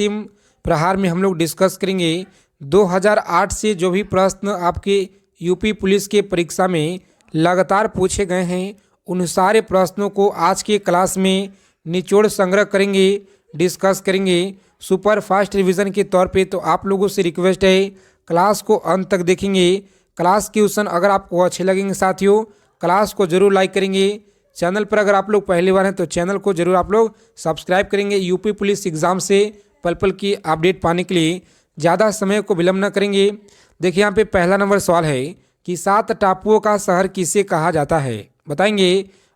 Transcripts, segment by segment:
अंतिम प्रहार में हम लोग डिस्कस करेंगे 2008 से जो भी प्रश्न आपके यूपी पुलिस के परीक्षा में लगातार पूछे गए हैं उन सारे प्रश्नों को आज के क्लास में निचोड़ संग्रह करेंगे, डिस्कस करेंगे सुपर फास्ट रिवीजन के तौर पे। तो आप लोगों से रिक्वेस्ट है क्लास को अंत तक देखेंगे। क्लास के क्वेश्चन अगर आपको अच्छे लगेंगे साथियों, क्लास को जरूर लाइक करेंगे। चैनल पर अगर आप लोग पहली बार हैं तो चैनल को जरूर आप लोग सब्सक्राइब करेंगे। यूपी पुलिस एग्ज़ाम से पल पल की अपडेट पाने के लिए ज़्यादा समय को विलम्ब न करेंगे। देखिए यहाँ पे पहला नंबर सवाल है कि 7 टापुओं का शहर किसे कहा जाता है। बताएंगे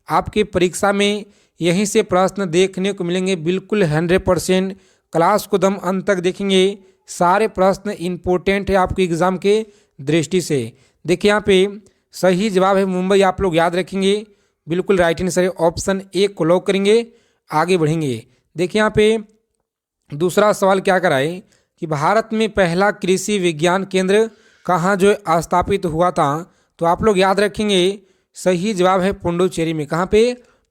आपके परीक्षा में यहीं से प्रश्न देखने को मिलेंगे। बिल्कुल 100% क्लास को दम अंत तक देखेंगे। सारे प्रश्न इम्पोर्टेंट है आपके एग्ज़ाम के दृष्टि से। देखिए यहाँ पे सही जवाब है मुंबई, आप लोग याद रखेंगे। बिल्कुल राइट आंसर है, ऑप्शन ए को लॉक करेंगे, आगे बढ़ेंगे। देखिए यहाँ पे दूसरा सवाल क्या कराए कि भारत में पहला कृषि विज्ञान केंद्र कहाँ जो स्थापित हुआ था। तो आप लोग याद रखेंगे सही जवाब है पुडुचेरी में। कहाँ पे?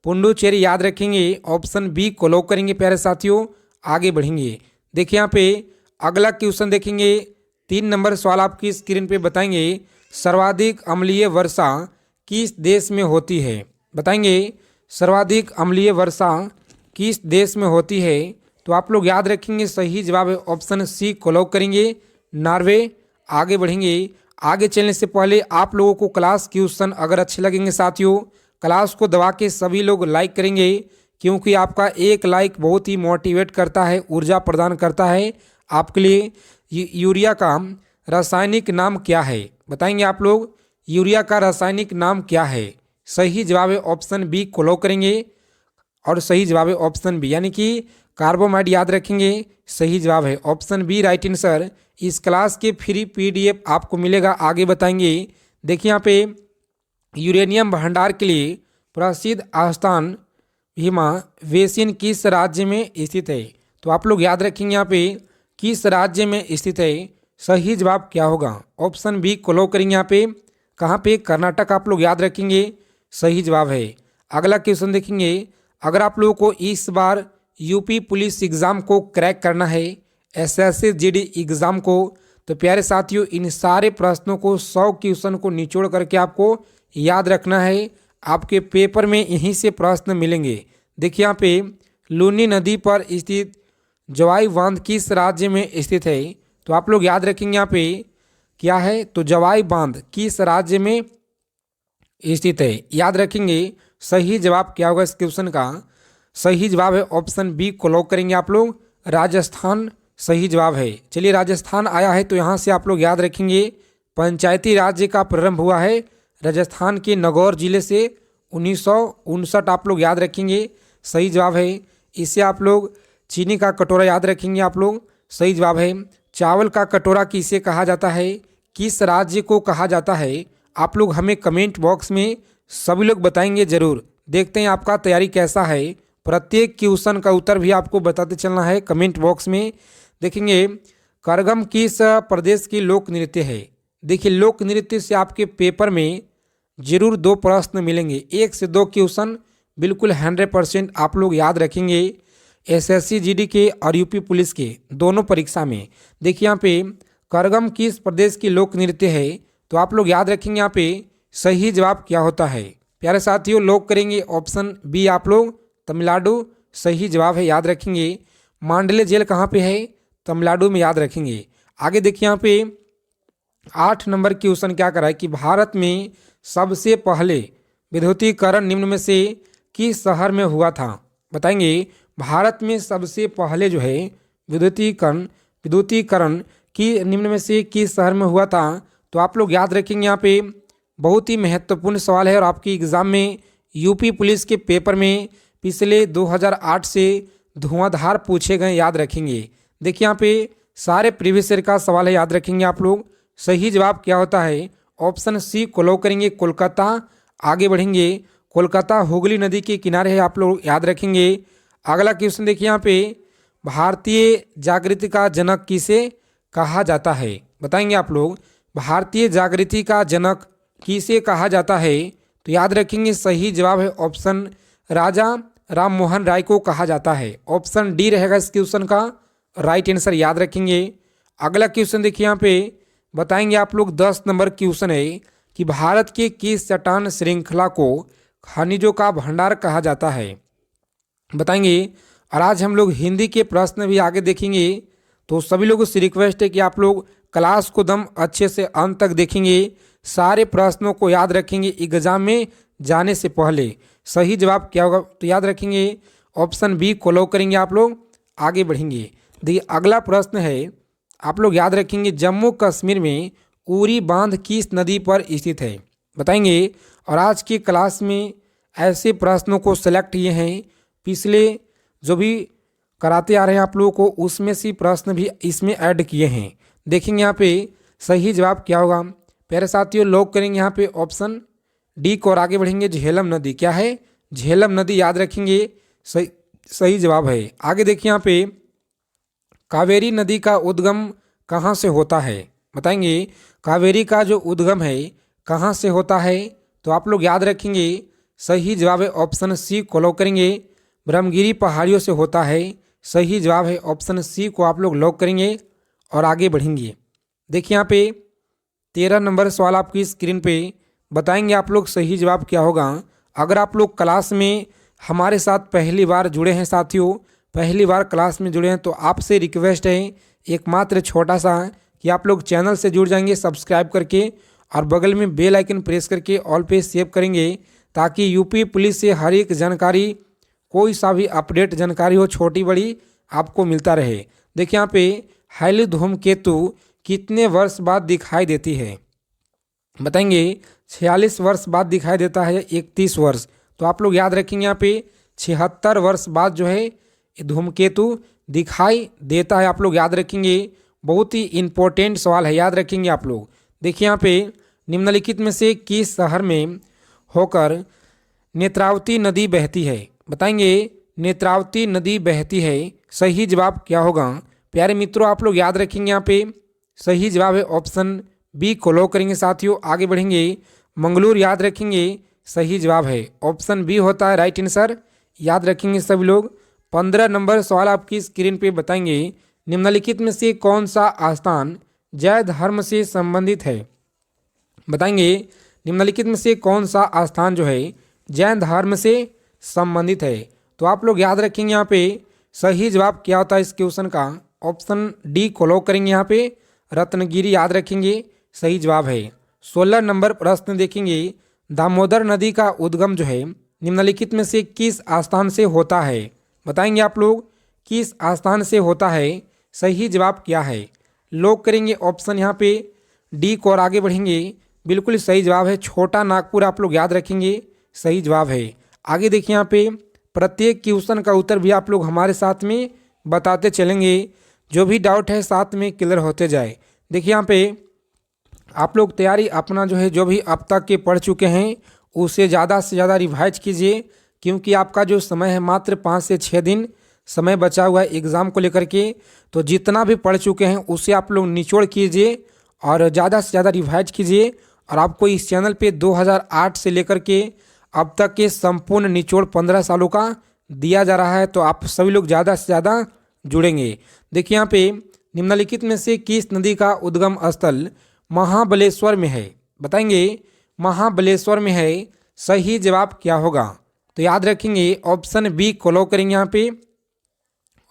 पुडुचेरी याद रखेंगे, ऑप्शन बी को लॉक करेंगे प्यारे साथियों, आगे बढ़ेंगे। देखिए यहाँ पे अगला क्वेश्चन देखेंगे। 3 नंबर सवाल आपकी स्क्रीन पे बताएंगे सर्वाधिक अम्लीय वर्षा किस देश में होती है। बताएंगे सर्वाधिक अम्लीय वर्षा किस देश में होती है। तो आप लोग याद रखेंगे सही जवाब है ऑप्शन सी को लॉक करेंगे, नॉर्वे, आगे बढ़ेंगे। आगे चलने से पहले आप लोगों को क्लास क्वेश्चन अगर अच्छे लगेंगे साथियों, क्लास को दबा के सभी लोग लाइक करेंगे, क्योंकि आपका एक लाइक बहुत ही मोटिवेट करता है, ऊर्जा प्रदान करता है आपके लिए। यूरिया का रासायनिक नाम क्या है। बताएंगे आप लोग यूरिया का रासायनिक नाम क्या है। सही जवाब है ऑप्शन बी को लॉक करेंगे, और सही जवाब है ऑप्शन बी यानी कि कार्बोमाइड याद रखेंगे। सही जवाब है ऑप्शन बी राइट आंसर। इस क्लास के फ्री पीडीएफ आपको मिलेगा, आगे बताएंगे। देखिए यहाँ पे यूरेनियम भंडार के लिए प्रसिद्ध स्थान हिमा वेसिन किस राज्य में स्थित है। तो आप लोग याद रखेंगे यहाँ पे किस राज्य में स्थित है। सही जवाब क्या होगा, ऑप्शन बी को लॉक करेंगे। यहाँ पे कहाँ पे? कर्नाटक, आप लोग याद रखेंगे, सही जवाब है। अगला क्वेश्चन देखेंगे। अगर आप लोगों को इस बार यूपी पुलिस एग्ज़ाम को क्रैक करना है, एसएससी जीडी एग्ज़ाम को, तो प्यारे साथियों इन सारे प्रश्नों को 100 क्वेश्चन को निचोड़ करके आपको याद रखना है। आपके पेपर में यहीं से प्रश्न मिलेंगे। देखिए यहाँ पे लूनी नदी पर स्थित जवाई बांध किस राज्य में स्थित है। तो आप लोग याद रखेंगे यहाँ पे क्या है, तो जवाई बांध किस राज्य में स्थित है, याद रखेंगे। सही जवाब क्या होगा इस क्वेश्चन का। सही जवाब है ऑप्शन बी को लॉक करेंगे आप लोग, राजस्थान सही जवाब है। चलिए राजस्थान आया है तो यहाँ से आप लोग याद रखेंगे पंचायती राज्य का प्रारंभ हुआ है राजस्थान के नागौर जिले से 1959, आप लोग याद रखेंगे, सही जवाब है। इससे आप लोग चीनी का कटोरा याद रखेंगे आप लोग, सही जवाब है। चावल का कटोरा किसे कहा जाता है, किस राज्य को कहा जाता है, आप लोग हमें कमेंट बॉक्स में सभी लोग बताएंगे जरूर। देखते हैं आपका तैयारी कैसा है। प्रत्येक क्वेश्चन का उत्तर भी आपको बताते चलना है कमेंट बॉक्स में। देखेंगे करगम किस प्रदेश की लोक नृत्य है। देखिए लोक नृत्य से आपके पेपर में जरूर 2 प्रश्न मिलेंगे, 1 से 2 क्वेश्चन बिल्कुल 100% आप लोग याद रखेंगे एसएससी जीडी के और यूपी पुलिस के दोनों परीक्षा में। देखिए यहाँ पे करगम किस प्रदेश की लोक नृत्य है। तो आप लोग याद रखेंगे यहाँ पे सही जवाब क्या होता है। प्यारे साथियों लॉक करेंगे ऑप्शन बी आप लोग, तमिलनाडु सही जवाब है, याद रखेंगे। मांडले जेल कहाँ पे है, तमिलनाडु में, याद रखेंगे। आगे देखिए यहाँ पे 8 नंबर क्वेश्चन क्या करा है कि भारत में सबसे पहले विद्युतीकरण निम्न में से किस शहर में हुआ था। बताएंगे भारत में सबसे पहले जो है विद्युतीकरण की निम्न में से किस शहर में हुआ था। तो आप लोग याद रखेंगे यहाँ पे बहुत ही महत्वपूर्ण सवाल है, और आपकी एग्ज़ाम में यूपी पुलिस के पेपर में पिछले 2008 से धुआंधार पूछे गए, याद रखेंगे। देखिए यहाँ पे सारे प्रीवियस ईयर का सवाल है, याद रखेंगे आप लोग। सही जवाब क्या होता है, ऑप्शन सी को लॉक करेंगे, कोलकाता, आगे बढ़ेंगे। कोलकाता हुगली नदी के किनारे है, आप लोग याद रखेंगे। अगला क्वेश्चन देखिए यहाँ पे भारतीय जागृति का जनक किसे कहा जाता है। बताएंगे आप लोग भारतीय जागृति का जनक किसे कहा जाता है। तो याद रखेंगे सही जवाब है ऑप्शन राजा राम मोहन राय को कहा जाता है। ऑप्शन डी रहेगा इस क्वेश्चन का, राइट आंसर याद रखेंगे। अगला क्वेश्चन देखिए यहाँ पे बताएंगे आप लोग 10 नंबर क्वेश्चन है कि भारत के किस चट्टान श्रृंखला को खनिजों का भंडार कहा जाता है, बताएंगे। और आज हम लोग हिंदी के प्रश्न भी आगे देखेंगे, तो सभी लोगों से रिक्वेस्ट है कि आप लोग क्लास को दम अच्छे से अंत तक देखेंगे, सारे प्रश्नों को याद रखेंगे एग्जाम में जाने से पहले। सही जवाब क्या होगा तो याद रखेंगे ऑप्शन बी को लॉक करेंगे, आप लोग आगे बढ़ेंगे। देखिए अगला प्रश्न है, आप लोग याद रखेंगे जम्मू कश्मीर में उरी बांध किस नदी पर स्थित है, बताएंगे। और आज की क्लास में ऐसे प्रश्नों को सेलेक्ट किए हैं, पिछले जो भी कराते आ रहे हैं आप लोगों को उसमें से प्रश्न भी इसमें ऐड किए हैं। देखेंगे यहाँ पे सही जवाब क्या होगा। प्यारे साथियों लॉक करेंगे यहाँ पे ऑप्शन डी को और आगे बढ़ेंगे। झेलम नदी क्या है, झेलम नदी याद रखेंगे, सही जवाब है। आगे देखिए यहाँ पे कावेरी नदी का उद्गम कहाँ से होता है, बताएंगे। कावेरी का जो उद्गम है कहाँ से होता है, तो आप लोग याद रखेंगे सही जवाब है ऑप्शन सी को लॉक करेंगे। ब्रह्मगिरी पहाड़ियों से होता है, सही जवाब है ऑप्शन सी को आप लोग लॉक करेंगे और आगे बढ़ेंगे। देखिए यहाँ पे 13 नंबर सवाल आपकी स्क्रीन पे बताएंगे आप लोग सही जवाब क्या होगा। अगर आप लोग क्लास में हमारे साथ पहली बार जुड़े हैं साथियों, पहली बार क्लास में जुड़े हैं, तो आपसे रिक्वेस्ट है एकमात्र छोटा सा कि आप लोग चैनल से जुड़ जाएंगे सब्सक्राइब करके और बगल में बेल आइकन प्रेस करके ऑल पे सेव करेंगे, ताकि यूपी पुलिस से हर एक जानकारी, कोई सा भी अपडेट जानकारी हो छोटी बड़ी आपको मिलता रहे। देखिए यहाँ पे हैली धूमकेतु कितने वर्ष बाद दिखाई देती है, बताएंगे। 46 वर्ष बाद दिखाई देता है, 31 वर्ष, तो आप लोग याद रखेंगे यहाँ पे 76 वर्ष बाद जो है धूमकेतु दिखाई देता है, आप लोग याद रखेंगे। बहुत ही इंपॉर्टेंट सवाल है, याद रखेंगे आप लोग। देखिए यहाँ पे निम्नलिखित में से किस शहर में होकर नेत्रावती नदी बहती है, बताएंगे। नेत्रावती नदी बहती है, सही जवाब क्या होगा। प्यारे मित्रों आप लोग याद रखेंगे यहाँ पे सही जवाब है ऑप्शन बी को लॉक करेंगे साथियों, आगे बढ़ेंगे। मंगलूर याद रखेंगे, सही जवाब है ऑप्शन बी होता है राइट आंसर, याद रखेंगे सभी लोग। 15 नंबर सवाल आपकी स्क्रीन पे बताएंगे निम्नलिखित में से कौन सा आस्थान जैन धर्म से संबंधित है, बताएंगे। निम्नलिखित में से कौन सा आस्थान जो है जैन धर्म से संबंधित है, तो आप लोग याद रखेंगे यहाँ पे सही जवाब क्या होता है इस क्वेश्चन का, ऑप्शन डी को लॉक करेंगे यहाँ पे। रत्नगिरी याद रखेंगे, सही जवाब है। 16 नंबर प्रश्न देखेंगे, दामोदर नदी का उद्गम जो है निम्नलिखित में से किस आस्थान से होता है, बताएंगे आप लोग किस आस्थान से होता है, सही जवाब क्या है। लॉक करेंगे ऑप्शन यहाँ पे डी को और आगे बढ़ेंगे। बिल्कुल सही जवाब है छोटा नागपुर, आप लोग याद रखेंगे, सही जवाब है। आगे देखिए यहाँ पे प्रत्येक क्वेश्चन का उत्तर भी आप लोग हमारे साथ में बताते चलेंगे, जो भी डाउट है साथ में क्लियर होते जाए। देखिए यहाँ पे आप लोग तैयारी अपना जो है जो भी अब तक के पढ़ चुके हैं उसे ज़्यादा से ज़्यादा रिवाइज कीजिए, क्योंकि आपका जो समय है मात्र 5 से 6 दिन समय बचा हुआ है एग्ज़ाम को लेकर के। तो जितना भी पढ़ चुके हैं उसे आप लोग निचोड़ कीजिए और ज़्यादा से ज़्यादा रिवाइज कीजिए। और आपको इस चैनल पे 2008 से लेकर के अब तक के संपूर्ण निचोड़ 15 सालों का दिया जा रहा है, तो आप सभी लोग ज़्यादा से ज़्यादा जुड़ेंगे। देखिए यहाँ पे निम्नलिखित में से किस नदी का उद्गम स्थल महाबलेश्वर में है, बताएंगे। महाबलेश्वर में है, सही जवाब क्या होगा, तो याद रखेंगे ऑप्शन बी को लॉक करेंगे यहाँ पे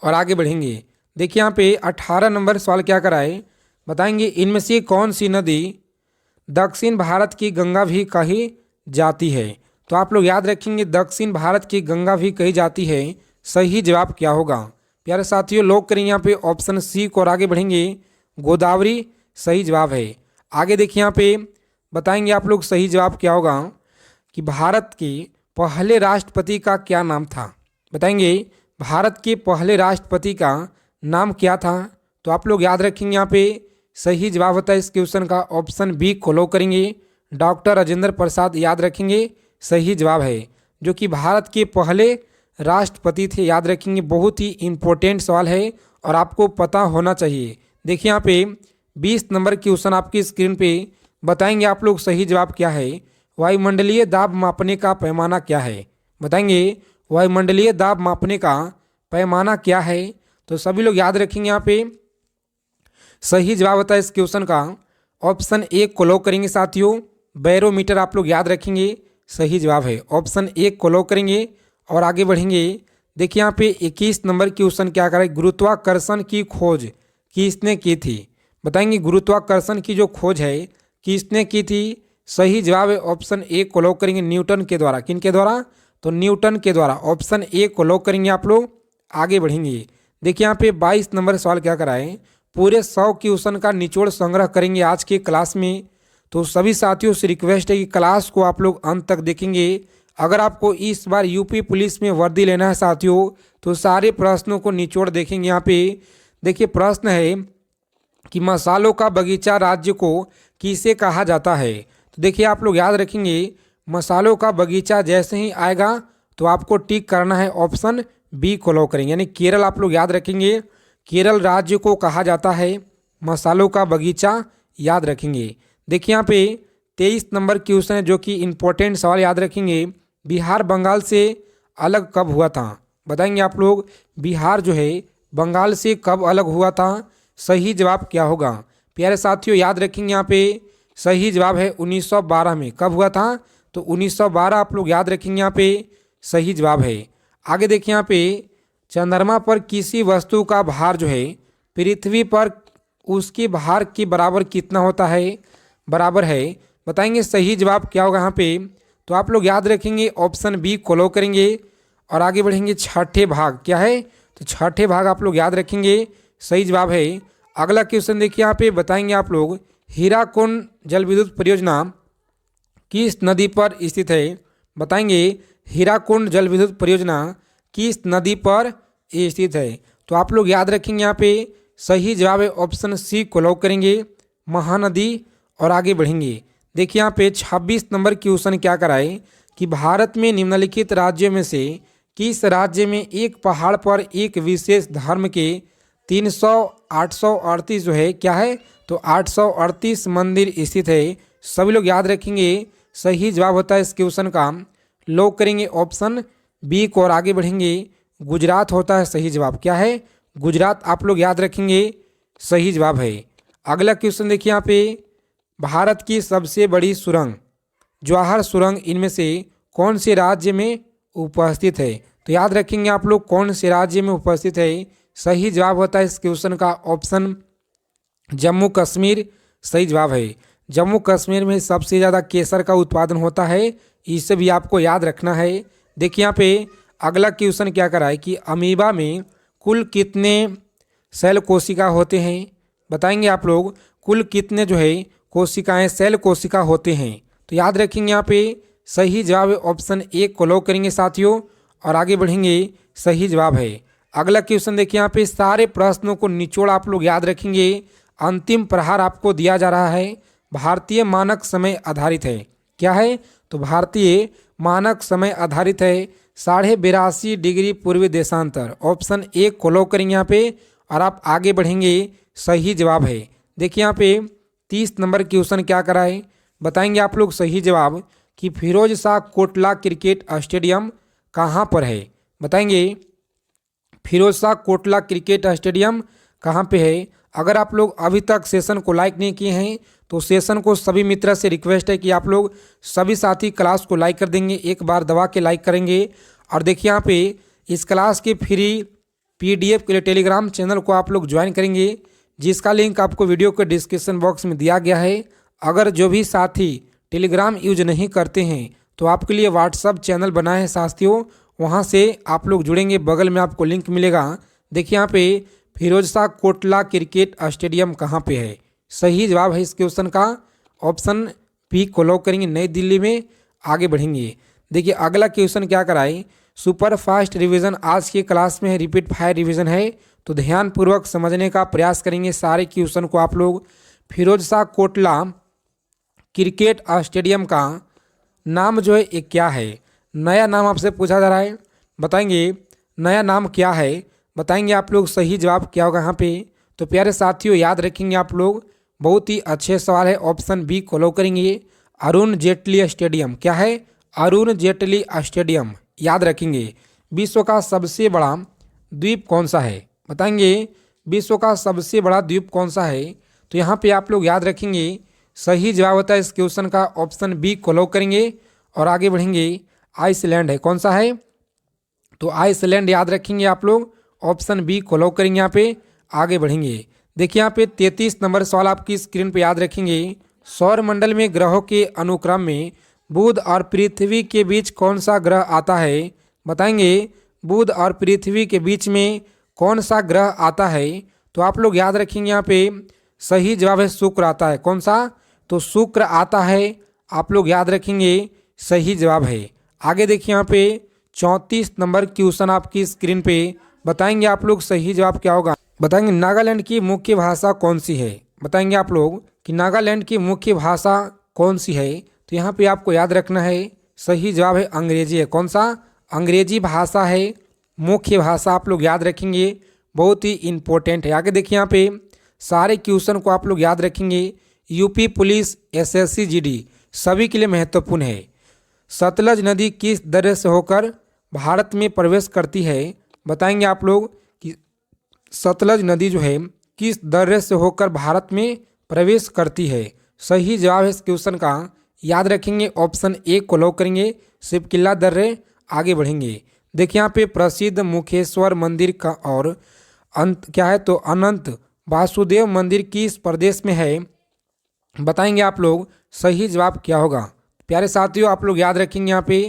और आगे बढ़ेंगे। देखिए यहाँ पे 18 नंबर सवाल क्या कराए, बताएंगे। इनमें से कौन सी नदी दक्षिण भारत की गंगा भी कही जाती है, तो आप लोग याद रखेंगे दक्षिण भारत की गंगा भी कही जाती है, सही जवाब क्या होगा। प्यारे साथियों लॉक करेंगे यहाँ पे ऑप्शन सी को और आगे बढ़ेंगे। गोदावरी सही जवाब है। आगे देखिए यहाँ पे बताएंगे आप लोग सही जवाब क्या होगा कि भारत के पहले राष्ट्रपति का क्या नाम था, बताएंगे। भारत के पहले राष्ट्रपति का नाम क्या था, तो आप लोग याद रखेंगे यहाँ पे सही जवाब होता है इस क्वेश्चन का ऑप्शन बी को लॉक करेंगे। डॉक्टर राजेंद्र प्रसाद याद रखेंगे, सही जवाब है, जो कि भारत के पहले राष्ट्रपति थे, याद रखेंगे। बहुत ही इम्पोर्टेंट सवाल है और आपको पता होना चाहिए। देखिए यहाँ पे 20 नंबर क्वेश्चन आपकी स्क्रीन पे बताएंगे आप लोग सही जवाब क्या है। वायुमंडलीय दाब मापने का पैमाना क्या है, बताएंगे। वायुमंडलीय दाब मापने का पैमाना क्या है, तो सभी लोग याद रखेंगे यहाँ पे सही जवाब होता है इस क्वेश्चन का ऑप्शन ए को लॉक करेंगे साथियों। बैरोमीटर आप लोग याद रखेंगे, सही जवाब है ऑप्शन ए को लॉक करेंगे और आगे बढ़ेंगे। देखिए यहाँ पे 21 नंबर क्वेश्चन क्या कर रहा है, गुरुत्वाकर्षण की खोज किसने की थी। बताएंगे गुरुत्वाकर्षण की जो खोज है किसने की थी। सही जवाब है ऑप्शन ए को लॉक करेंगे, न्यूटन के द्वारा। किन के द्वारा, तो न्यूटन के द्वारा। ऑप्शन ए को लॉक करेंगे आप लोग, आगे बढ़ेंगे। देखिए यहाँ पे 22 नंबर सवाल क्या कराए, पूरे 100 क्वेश्चन का निचोड़ संग्रह करेंगे आज के क्लास में। तो सभी साथियों से रिक्वेस्ट है कि क्लास को आप लोग अंत तक देखेंगे। अगर आपको इस बार यूपी पुलिस में वर्दी लेना है साथियों तो सारे प्रश्नों को निचोड़ देखेंगे। यहाँ पे देखिए प्रश्न है कि मसालों का बगीचा राज्य को किसे कहा जाता है। तो देखिए आप लोग याद रखेंगे मसालों का बगीचा जैसे ही आएगा तो आपको टिक करना है ऑप्शन बी को लॉक करेंगे, यानी केरल आप लोग याद रखेंगे। केरल राज्य को कहा जाता है मसालों का बगीचा, याद रखेंगे। देखिए यहाँ पे 23 नंबर क्वेश्चन है जो कि इम्पोर्टेंट सवाल याद रखेंगे। बिहार बंगाल से अलग कब हुआ था। बताएंगे आप लोग बिहार जो है बंगाल से कब अलग हुआ था। सही जवाब क्या होगा प्यारे साथियों, याद रखेंगे यहाँ पे सही जवाब है 1912 में। कब हुआ था, तो 1912 आप लोग याद रखेंगे, यहाँ पे सही जवाब है। आगे देखिए यहाँ पे चंद्रमा पर किसी वस्तु का भार जो है पृथ्वी पर उसके भार के बराबर कितना होता है, बराबर है। बताएंगे सही जवाब क्या होगा यहाँ पे, तो आप लोग याद रखेंगे ऑप्शन बी को लॉक करेंगे और आगे बढ़ेंगे। छठे भाग क्या है, तो छठे भाग आप लोग याद रखेंगे, सही जवाब है। अगला क्वेश्चन देखिए यहाँ पे बताएंगे आप लोग हीराकुंड जल विद्युत परियोजना किस नदी पर स्थित है। बताएंगे हीराकुंड जल विद्युत परियोजना किस नदी पर स्थित है। तो आप लोग याद रखेंगे यहाँ पे सही जवाब है ऑप्शन सी को लॉक करेंगे, महानदी, और आगे बढ़ेंगे। देखिए यहाँ पे 26 नंबर क्वेश्चन क्या कराए कि भारत में निम्नलिखित राज्यों में से किस राज्य में एक पहाड़ पर एक विशेष धर्म के 838 जो है क्या है, तो 838 मंदिर स्थित है। सभी लोग याद रखेंगे सही जवाब होता है इस क्वेश्चन का, लॉक करेंगे ऑप्शन बी को और आगे बढ़ेंगे। गुजरात होता है सही जवाब, क्या है, गुजरात आप लोग याद रखेंगे, सही जवाब है। अगला क्वेश्चन देखिए यहाँ पे भारत की सबसे बड़ी सुरंग जवाहर सुरंग इनमें से कौन से राज्य में उपस्थित है। तो याद रखेंगे आप लोग कौन से राज्य में उपस्थित है। सही जवाब होता है इस क्वेश्चन का ऑप्शन जम्मू कश्मीर, सही जवाब है। जम्मू कश्मीर में सबसे ज़्यादा केसर का उत्पादन होता है, इसे भी आपको याद रखना है। देखिए यहाँ पे अगला क्वेश्चन क्या करा है कि अमीबा में कुल कितने सेल कोशिका होते हैं। बताएंगे आप लोग कुल कितने जो है कोशिकाएं सेल कोशिका होते हैं। तो याद रखेंगे यहाँ पे सही जवाब है ऑप्शन ए को लॉक करेंगे साथियों और आगे बढ़ेंगे, सही जवाब है। अगला क्वेश्चन देखिए यहाँ पे सारे प्रश्नों को निचोड़ आप लोग याद रखेंगे। अंतिम प्रहार आपको दिया जा रहा है, भारतीय मानक समय आधारित है, क्या है, तो भारतीय मानक समय आधारित है 82.5 डिग्री पूर्वी देशांतर। ऑप्शन ए को लॉक करेंगे यहाँ पे और आप आगे बढ़ेंगे, सही जवाब है। देखिए यहाँ पे 30 नंबर क्वेश्चन क्या करा है, बताएंगे आप लोग सही जवाब कि फिरोज शाह कोटला क्रिकेट स्टेडियम कहाँ पर है। बताएंगे फिरोज शाह कोटला क्रिकेट स्टेडियम कहाँ पे है। अगर आप लोग अभी तक सेशन को लाइक नहीं किए हैं तो सेशन को सभी मित्र से रिक्वेस्ट है कि आप लोग सभी साथी क्लास को लाइक कर देंगे, एक बार दबा के लाइक करेंगे। और देखिए यहाँ पे इस क्लास के फ्री PDF के लिए टेलीग्राम चैनल को आप लोग ज्वाइन करेंगे, जिसका लिंक आपको वीडियो के डिस्क्रिप्शन बॉक्स में दिया गया है। अगर जो भी साथी टेलीग्राम यूज नहीं करते हैं तो आपके लिए व्हाट्सअप चैनल बना है साथियों, वहाँ से आप लोग जुड़ेंगे, बगल में आपको लिंक मिलेगा। देखिए यहाँ पे फिरोज शाह कोटला क्रिकेट स्टेडियम कहाँ पे है। सही जवाब है इस क्वेश्चन का ऑप्शन बी को लॉक करेंगे, नई दिल्ली में। आगे बढ़ेंगे। देखिए अगला क्वेश्चन क्या कराए, सुपर फास्ट रिवीजन आज की क्लास में है, रिपीट फायर रिवीजन है, तो ध्यानपूर्वक समझने का प्रयास करेंगे सारे क्वेश्चन को आप लोग। फिरोज शाह कोटला क्रिकेट स्टेडियम का नाम जो है ये क्या है, नया नाम आपसे पूछा जा रहा है, बताएंगे नया नाम क्या है। बताएंगे आप लोग सही जवाब क्या होगा यहाँ पे। तो प्यारे साथियों याद रखेंगे आप लोग, बहुत ही अच्छे सवाल है, ऑप्शन बी को लॉक करेंगे। अरुण जेटली स्टेडियम क्या है, अरुण जेटली स्टेडियम याद रखेंगे। विश्व का सबसे बड़ा द्वीप कौन सा है, बताएंगे विश्व का सबसे बड़ा द्वीप कौन सा है? तो यहाँ पे आप लोग याद रखेंगे सही जवाब होता है इस क्वेश्चन का ऑप्शन बी को लॉक करेंगे और आगे बढ़ेंगे। आइसलैंड है, कौन सा है? तो आइसलैंड याद रखेंगे आप लोग, ऑप्शन बी को लॉक करेंगे। यहाँ पे आगे बढ़ेंगे। देखिए यहाँ पे 33 नंबर सवाल आपकी स्क्रीन पे याद रखेंगे। सौर मंडल में ग्रहों के अनुक्रम में बुध और पृथ्वी के बीच कौन सा ग्रह आता है? बताएंगे बुध और पृथ्वी के बीच में कौन सा ग्रह आता है? तो आप लोग याद रखेंगे यहाँ पे सही जवाब है शुक्र आता है। कौन सा? तो शुक्र आता है, आप लोग याद रखेंगे सही जवाब है। आगे देखिए यहाँ पे 34 नंबर क्वेश्चन आपकी स्क्रीन पे, बताएंगे आप लोग सही जवाब क्या होगा। बताएंगे नागालैंड की मुख्य भाषा कौन सी है? बताएंगे आप लोग कि नागालैंड की मुख्य भाषा कौन सी है? तो यहाँ पे आपको याद रखना है सही जवाब है अंग्रेजी है। कौन सा? अंग्रेजी भाषा है मुख्य भाषा, आप लोग याद रखेंगे, बहुत ही इंपॉर्टेंट है। आगे देखिए यहाँ पे सारे क्वेश्चन को आप लोग याद रखेंगे। यूपी पुलिस, एसएससी, जीडी सभी के लिए महत्वपूर्ण है। सतलज नदी किस दर्रे से होकर भारत में प्रवेश करती है? बताएंगे आप लोग कि सतलज नदी जो है किस दर्रे से होकर भारत में प्रवेश करती है? सही जवाब है इस क्वेश्चन का याद रखेंगे ऑप्शन ए को लॉक करेंगे, शिवकिला दर्रे। आगे बढ़ेंगे। देखिए यहाँ पे प्रसिद्ध मुखेश्वर मंदिर का और अंत क्या है? तो अनंत वासुदेव मंदिर किस प्रदेश में है? बताएंगे आप लोग सही जवाब क्या होगा। प्यारे साथियों आप लोग याद रखेंगे यहाँ पे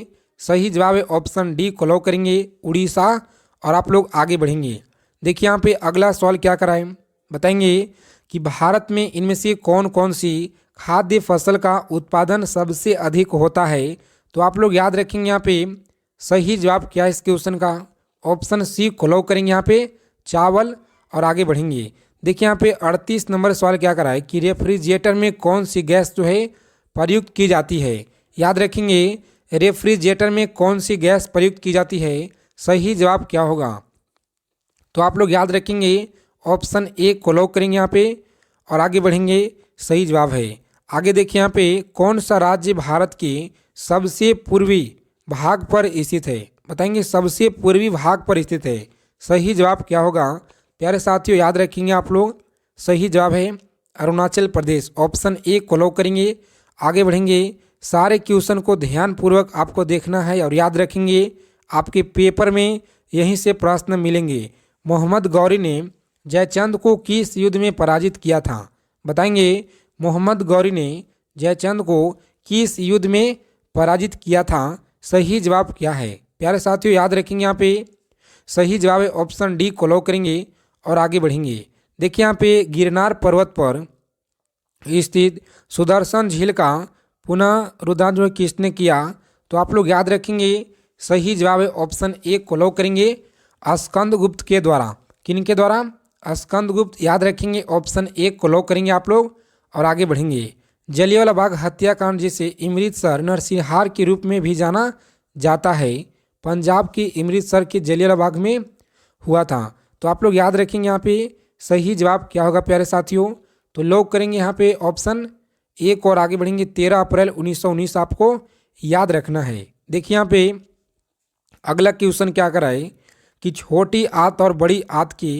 सही जवाब है ऑप्शन डी को लॉक करेंगे, उड़ीसा। और आप लोग आगे बढ़ेंगे। देखिए यहाँ पे अगला सवाल क्या कराएं, बताएंगे कि भारत में इनमें से कौन कौन सी खाद्य फसल का उत्पादन सबसे अधिक होता है? तो आप लोग याद रखेंगे यहाँ पे सही जवाब क्या है इस क्वेश्चन का, ऑप्शन सी को लॉक करेंगे यहाँ पे, चावल। और आगे बढ़ेंगे। देखिए यहाँ पे 38 नंबर सवाल क्या कराए कि रेफ्रिजरेटर में कौन सी गैस जो है प्रयुक्त की जाती है? याद रखेंगे रेफ्रिजरेटर में कौन सी गैस प्रयुक्त की जाती है? सही जवाब क्या होगा? तो आप लोग याद रखेंगे ऑप्शन ए को लॉक करेंगे यहाँ पे और आगे बढ़ेंगे। सही जवाब है। आगे देखिए यहाँ पे कौन सा राज्य भारत के सबसे पूर्वी भाग पर स्थित है? बताएंगे सबसे पूर्वी भाग पर स्थित है। सही जवाब क्या होगा? प्यारे साथियों याद रखेंगे आप लोग सही जवाब है अरुणाचल प्रदेश, ऑप्शन ए को लॉक करेंगे। आगे बढ़ेंगे। सारे क्वेश्चन को ध्यानपूर्वक आपको देखना है और याद रखेंगे, आपके पेपर में यहीं से प्रश्न मिलेंगे। मोहम्मद गौरी ने जयचंद को किस युद्ध में पराजित किया था? बताएंगे मोहम्मद गौरी ने जयचंद को किस युद्ध में पराजित किया था? सही जवाब क्या है? प्यारे साथियों याद रखेंगे यहाँ पे सही जवाब है ऑप्शन डी को लॉक करेंगे और आगे बढ़ेंगे। देखिए यहाँ पे गिरनार पर्वत पर स्थित सुदर्शन झील का पुनरुद्धार जो किसने किया? तो आप लोग याद रखेंगे सही जवाब है ऑप्शन ए को लॉक करेंगे, स्कंदगुप्त के द्वारा। किनके द्वारा? स्कंदगुप्त। याद रखेंगे ऑप्शन ए को लॉक करेंगे आप लोग और आगे बढ़ेंगे। जलियांवाला बाग हत्याकांड जिसे अमृतसर नरसंहार के रूप में भी जाना जाता है, पंजाब की अमृतसर के जलियांवाला बाग में हुआ था। तो आप लोग याद रखेंगे यहाँ पे सही जवाब क्या होगा प्यारे साथियों? तो लॉक करेंगे यहाँ पे ऑप्शन एक और आगे बढ़ेंगे। 13 अप्रैल 1919 आपको याद रखना है। देखिए यहाँ पे अगला क्वेश्चन क्या कराए कि छोटी आंत और बड़ी आंत की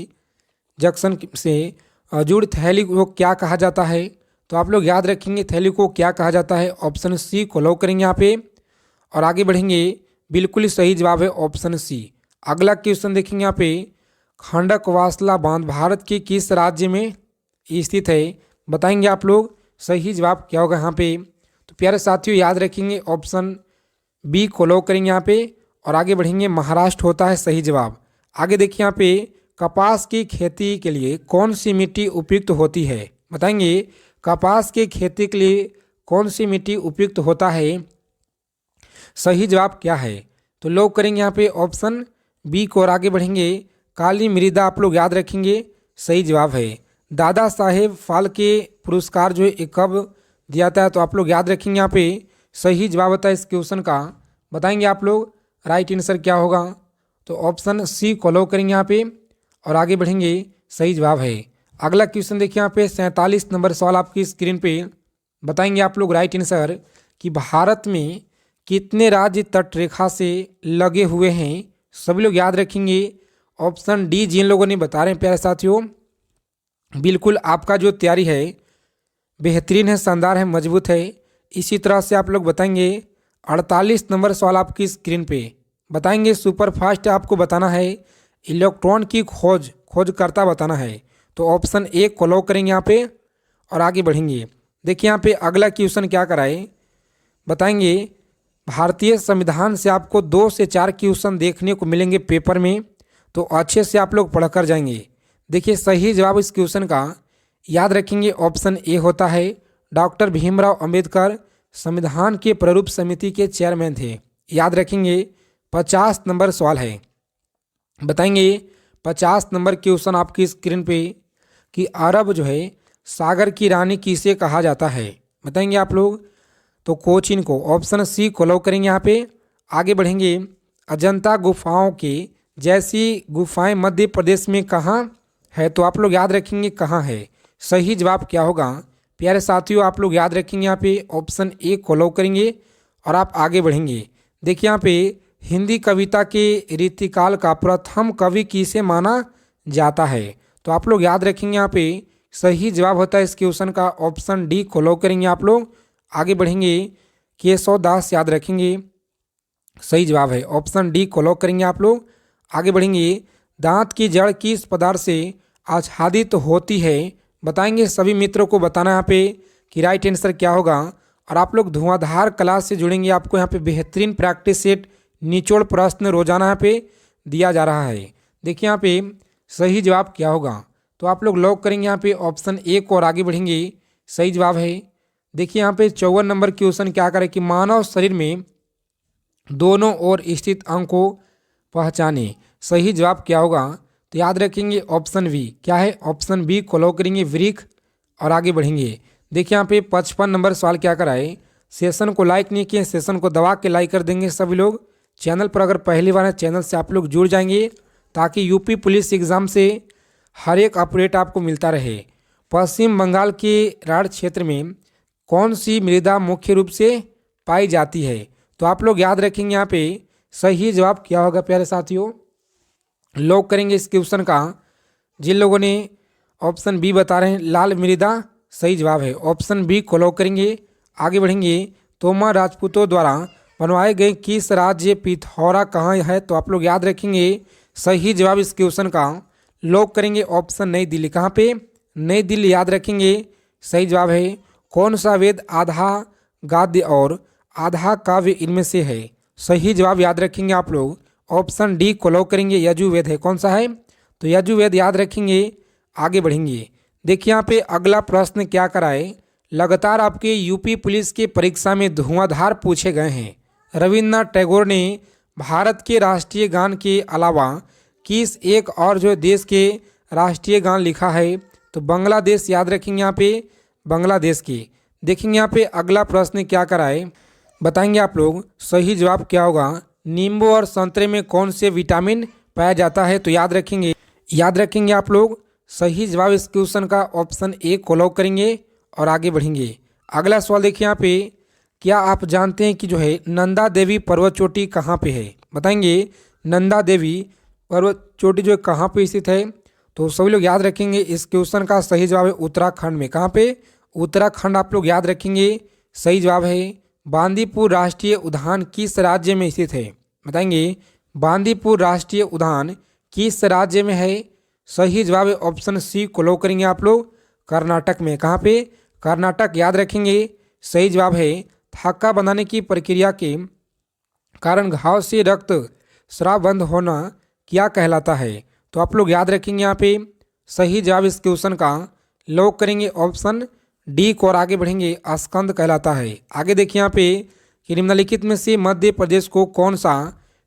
जंक्शन से जुड़ी थैली को क्या कहा जाता है? तो आप लोग याद रखेंगे थैली को क्या कहा जाता है? ऑप्शन सी को लॉक करेंगे यहाँ पे और आगे बढ़ेंगे। बिल्कुल सही जवाब है ऑप्शन सी। अगला क्वेश्चन देखेंगे यहाँ पे खंडकवासला बांध भारत के किस राज्य में स्थित है? बताएंगे आप लोग सही जवाब क्या होगा यहाँ पे? तो प्यारे साथियों याद रखेंगे ऑप्शन बी को लॉक करेंगे यहाँ पे और आगे बढ़ेंगे। महाराष्ट्र होता है सही जवाब। आगे देखिए यहाँ पे कपास की खेती के लिए कौन सी मिट्टी उपयुक्त होती है? बताएंगे कपास की खेती के लिए कौन सी मिट्टी उपयुक्त होता है? सही जवाब क्या है? तो लॉक करेंगे यहाँ पे ऑप्शन बी को और आगे बढ़ेंगे। काली मृदा आप लोग याद रखेंगे सही जवाब है। दादा साहेब फाल्के पुरस्कार जो है कब दिया था? तो आप लोग याद रखेंगे यहाँ पे सही जवाब होता है इस क्वेश्चन का। बताएंगे आप लोग राइट आंसर क्या होगा? तो ऑप्शन सी को लॉक करेंगे यहाँ पे और आगे बढ़ेंगे। सही जवाब है। अगला क्वेश्चन देखिए यहाँ पे 47 नंबर सवाल आपकी स्क्रीन पे। बताएंगे आप लोग राइट आंसर कि भारत में कितने राज्य तटरेखा से लगे हुए हैं? सभी लोग याद रखेंगे ऑप्शन डी जिन लोगों ने बता रहे हैं प्यारे साथियों, बिल्कुल आपका जो तैयारी है बेहतरीन है, शानदार है, मजबूत है। इसी तरह से आप लोग बताएंगे 48 नंबर सवाल आपकी स्क्रीन पे बताएंगे। सुपर फास्ट आपको बताना है, इलेक्ट्रॉन की खोजकर्ता बताना है। तो ऑप्शन ए को लॉक करेंगे यहाँ पे और आगे बढ़ेंगे। देखिए यहाँ पे अगला क्वेश्चन क्या कराए बताएंगे। भारतीय संविधान से आपको 2 से 4 क्वेश्चन देखने को मिलेंगे पेपर में, तो अच्छे से आप लोग पढ़कर जाएंगे। देखिए सही जवाब इस क्वेश्चन का याद रखेंगे ऑप्शन ए होता है। डॉक्टर भीमराव अंबेडकर संविधान के प्रारूप समिति के चेयरमैन थे। याद रखेंगे 50 नंबर सवाल है। बताएंगे 50 नंबर क्वेश्चन आपकी स्क्रीन पे कि अरब जो है सागर की रानी किसे कहा जाता है। बताएंगे आप लोग तो कोचीन को। ऑप्शन सी को लॉक करेंगे यहाँ पे। आगे बढ़ेंगे। अजंता गुफाओं के जैसी गुफाएं मध्य प्रदेश में कहाँ है, तो आप लोग याद रखेंगे कहाँ है। सही जवाब क्या होगा प्यारे साथियों, आप लोग याद रखेंगे यहाँ पे ऑप्शन ए को लॉक करेंगे और आप आगे बढ़ेंगे। देखिए यहाँ पे हिंदी कविता के रीतिकाल का प्रथम कवि किसे माना जाता है, तो आप लोग याद रखेंगे यहाँ पे सही जवाब होता है इस क्वेश्चन का ऑप्शन डी को लॉक करेंगे आप लोग। आगे बढ़ेंगे। केशव दास याद रखेंगे सही जवाब है, ऑप्शन डी को लॉक करेंगे आप लोग। आगे बढ़ेंगे। दांत की जड़ किस पदार्थ से आच्छादित होती है। बताएंगे सभी मित्रों को बताना यहाँ पे कि राइट आंसर क्या होगा। और आप लोग धुआंधार क्लास से जुड़ेंगे, आपको यहाँ पे बेहतरीन प्रैक्टिस सेट निचोड़ प्रश्न रोजाना यहाँ पे दिया जा रहा है। देखिए यहाँ पे सही जवाब क्या होगा, तो आप लोग लॉक करेंगे यहाँ पे ऑप्शन ए को और आगे बढ़ेंगे। सही जवाब है। देखिए यहाँ पे 54 नंबर क्वेश्चन क्या करे कि मानव शरीर में दोनों ओर स्थित अंग को पहचाने। सही जवाब क्या होगा, तो याद रखेंगे ऑप्शन बी। क्या है ऑप्शन बी को लॉक करेंगे वृक्क और आगे बढ़ेंगे। देखिए यहाँ पे 55 नंबर सवाल क्या कराए। सेशन को लाइक नहीं किए, सेशन को दबा के लाइक कर देंगे सभी लोग। चैनल पर अगर पहली बार है चैनल से आप लोग जुड़ जाएंगे ताकि यूपी पुलिस एग्जाम से हर एक अपडेट आपको मिलता रहे। पश्चिम बंगाल के राढ़ क्षेत्र में कौन सी मृदा मुख्य रूप से पाई जाती है, तो आप लोग याद रखेंगे यहाँ पे सही जवाब क्या होगा प्यारे साथियों। लॉक करेंगे इस क्वेश्चन का। जिन लोगों ने ऑप्शन बी बता रहे हैं लाल मृदा सही जवाब है, ऑप्शन बी को लॉक करेंगे। आगे बढ़ेंगे। तोमर राजपूतों द्वारा बनवाए गए किस राज्य पिथौरा कहाँ है, तो आप लोग याद रखेंगे सही जवाब इस क्वेश्चन का लॉक करेंगे ऑप्शन नई दिल्ली। कहाँ पे नई दिल्ली याद रखेंगे सही जवाब है। कौन सा वेद आधा गद्य और आधा काव्य इनमें से है। सही जवाब याद रखेंगे आप लोग ऑप्शन डी को लॉक करेंगे। यजुर्वेद है। कौन सा है, तो यजुर्वेद याद रखेंगे। आगे बढ़ेंगे। देखिए यहाँ पे अगला प्रश्न क्या कराए। लगातार आपके यूपी पुलिस की परीक्षा में धुआंधार पूछे गए हैं। रविन्द्रनाथ टैगोर ने भारत के राष्ट्रीय गान के अलावा किस एक और जो देश के राष्ट्रीय गान लिखा है, तो बांग्लादेश याद रखेंगे यहाँ पे बांग्लादेश की। देखेंगे यहाँ पे अगला प्रश्न क्या कराए बताएंगे आप लोग सही जवाब क्या होगा। नींबू और संतरे में कौन से विटामिन पाया जाता है, तो याद रखेंगे आप लोग सही जवाब इस क्वेश्चन का ऑप्शन ए को लॉक करेंगे और आगे बढ़ेंगे। अगला सवाल देखिए यहाँ पे क्या आप जानते हैं कि जो है नंदा देवी पर्वत चोटी कहाँ पे है। बताएंगे नंदा देवी पर्वत चोटी जो है कहाँ पे स्थित है, तो सभी लोग याद रखेंगे इस क्वेश्चन का सही जवाब है उत्तराखंड में। कहाँ पे उत्तराखंड आप लोग याद रखेंगे सही जवाब है। बांदीपुर राष्ट्रीय उद्यान किस राज्य में स्थित है। बताएंगे बांदीपुर राष्ट्रीय उद्यान किस राज्य में है। सही जवाब है ऑप्शन सी को लॉक करेंगे आप लोग कर्नाटक में। कहाँ पे कर्नाटक याद रखेंगे सही जवाब है। थक्का बनाने की प्रक्रिया के कारण घाव से रक्त स्राव बंद होना क्या कहलाता है, तो आप लोग याद रखेंगे यहाँ पे सही जवाब इस क्वेश्चन का लॉक करेंगे ऑप्शन डी को और आगे बढ़ेंगे स्कंद कहलाता है। आगे देखिए यहाँ पे कि निम्नलिखित में से मध्य प्रदेश को कौन सा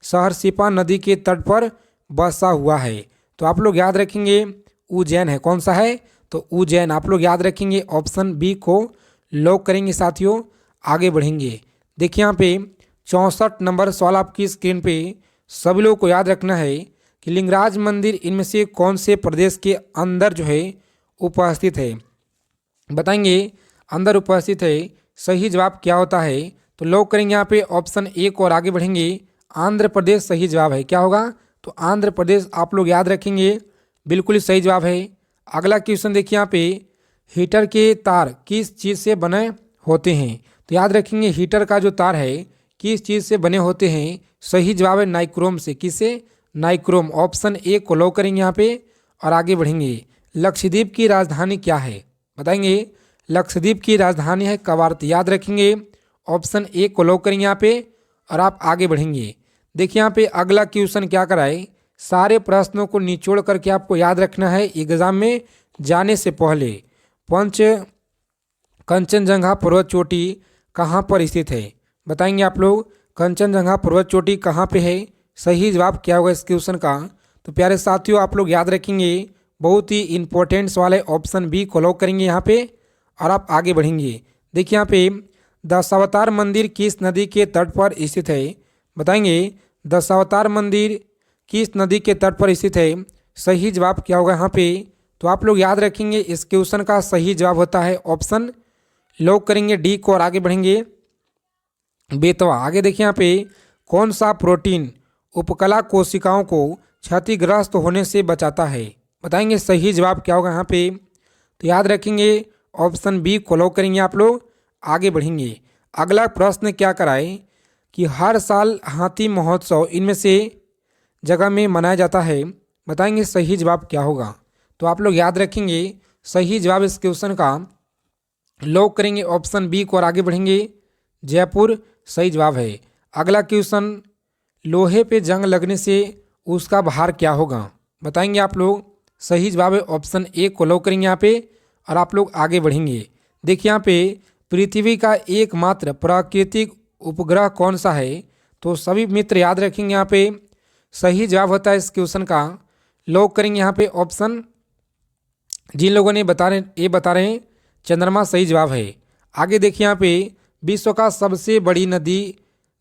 शहर सिपा नदी के तट पर बसा हुआ है, तो आप लोग याद रखेंगे उज्जैन है। कौन सा है, तो उज्जैन आप लोग याद रखेंगे ऑप्शन बी को लॉक करेंगे साथियों। आगे बढ़ेंगे। देखिए यहाँ पे 64 नंबर सवाल आपकी स्क्रीन पे सभी लोगों को याद रखना है कि लिंगराज मंदिर इनमें से कौन से प्रदेश के अंदर जो है उपस्थित है। बताएंगे अंदर उपस्थित है। सही जवाब क्या होता है, तो लॉक करेंगे यहाँ पे ऑप्शन ए को और आगे बढ़ेंगे आंध्र प्रदेश सही जवाब है। क्या होगा, तो आंध्र प्रदेश आप लोग याद रखेंगे, बिल्कुल ही सही जवाब है। अगला क्वेश्चन देखिए यहाँ पे, हीटर के तार किस चीज़ से बने होते हैं? तो याद रखेंगे हीटर का जो तार है किस चीज़ से बने होते हैं? सही जवाब है नाइक्रोम से। किससे? नाइक्रोम। ऑप्शन ए को लॉक करेंगे यहाँ पे और आगे बढ़ेंगे। लक्षद्वीप की राजधानी क्या है? बताएंगे। लक्षद्वीप की राजधानी है कवारती। याद रखेंगे, ऑप्शन ए को लॉक करेंगे यहाँ पे और आप आगे बढ़ेंगे। देखिए यहाँ पे अगला क्वेश्चन क्या कराए, सारे प्रश्नों को निचोड़ करके आपको याद रखना है एग्जाम में जाने से पहले। कंचनजंगा पर्वत चोटी कहाँ पर स्थित है? बताएंगे आप लोग। कंचनजंगा पर्वत चोटी कहाँ पे है? सही जवाब क्या होगा इस क्वेश्चन का? तो प्यारे साथियों आप लोग याद रखेंगे, बहुत ही इंपॉर्टेंट्स वाले ऑप्शन बी को लॉक करेंगे यहाँ पे और आप आगे बढ़ेंगे। देखिए यहाँ पे दशावतार मंदिर किस नदी के तट पर स्थित है? बताएंगे दशावतार मंदिर किस नदी के तट पर स्थित है? सही जवाब क्या होगा यहाँ पे? तो आप लोग याद रखेंगे इस क्वेश्चन का सही जवाब होता है ऑप्शन, लॉक करेंगे डी को और आगे बढ़ेंगे। बेतवा। आगे देखिए यहाँ पे कौन सा प्रोटीन उपकला कोशिकाओं को क्षतिग्रस्त होने से बचाता है? बताएंगे सही जवाब क्या होगा यहाँ पे? तो याद रखेंगे ऑप्शन बी को लॉक करेंगे आप लोग, आगे बढ़ेंगे। अगला प्रश्न क्या कराए कि हर साल हाथी महोत्सव इनमें से जगह में मनाया जाता है? बताएंगे सही जवाब क्या होगा? तो आप लोग याद रखेंगे सही जवाब इस क्वेश्चन का लॉक करेंगे ऑप्शन बी को और आगे बढ़ेंगे। जयपुर सही जवाब है। अगला क्वेश्चन, लोहे पे जंग लगने से उसका भार क्या होगा? बताएंगे आप लोग। सही जवाब है ऑप्शन ए को लॉक करेंगे यहाँ पे और आप लोग आगे बढ़ेंगे। देखिए यहाँ पे पृथ्वी का एकमात्र प्राकृतिक उपग्रह कौन सा है? तो सभी मित्र याद रखेंगे यहाँ पे सही जवाब होता है इस क्वेश्चन का, लॉक करेंगे यहाँ पे ऑप्शन, जिन लोगों ने बता रहे हैं चंद्रमा सही जवाब है। आगे देखिए यहाँ पे विश्व का सबसे बड़ी नदी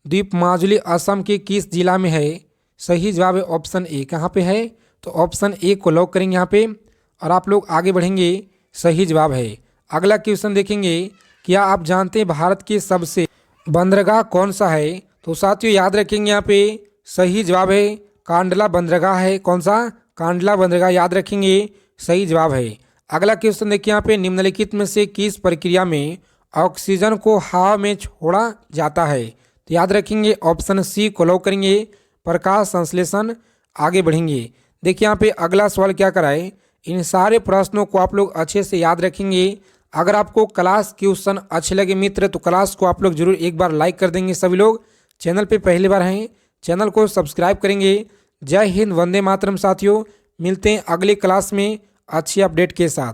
द्वीप माजुली असम के किस जिला में है? सही जवाब है ऑप्शन ए। कहाँ पे है? तो ऑप्शन ए को लॉक करेंगे यहाँ पे और आप लोग आगे बढ़ेंगे। सही जवाब है। अगला क्वेश्चन देखेंगे, क्या आप जानते हैं भारत की सबसे बंदरगाह कौन सा है? तो साथियों याद रखेंगे यहाँ पे सही जवाब है कांडला बंदरगाह है। कौन सा? कांडला बंदरगाह याद रखेंगे, सही जवाब है। अगला क्वेश्चन देखिए यहाँ पे निम्नलिखित में से किस प्रक्रिया में ऑक्सीजन को हवा में छोड़ा जाता है? तो याद रखेंगे ऑप्शन सी को लॉक करेंगे, प्रकाश संश्लेषण। आगे बढ़ेंगे। देखिए यहाँ पे अगला सवाल क्या कराए, इन सारे प्रश्नों को आप लोग अच्छे से याद रखेंगे। अगर आपको क्लास क्वेश्चन अच्छे लगे मित्र तो क्लास को आप लोग जरूर एक बार लाइक कर देंगे। सभी लोग चैनल पे पहली बार हैं चैनल को सब्सक्राइब करेंगे। जय हिंद, वंदे मातरम। साथियों मिलते हैं अगली क्लास में अच्छी अपडेट के साथ।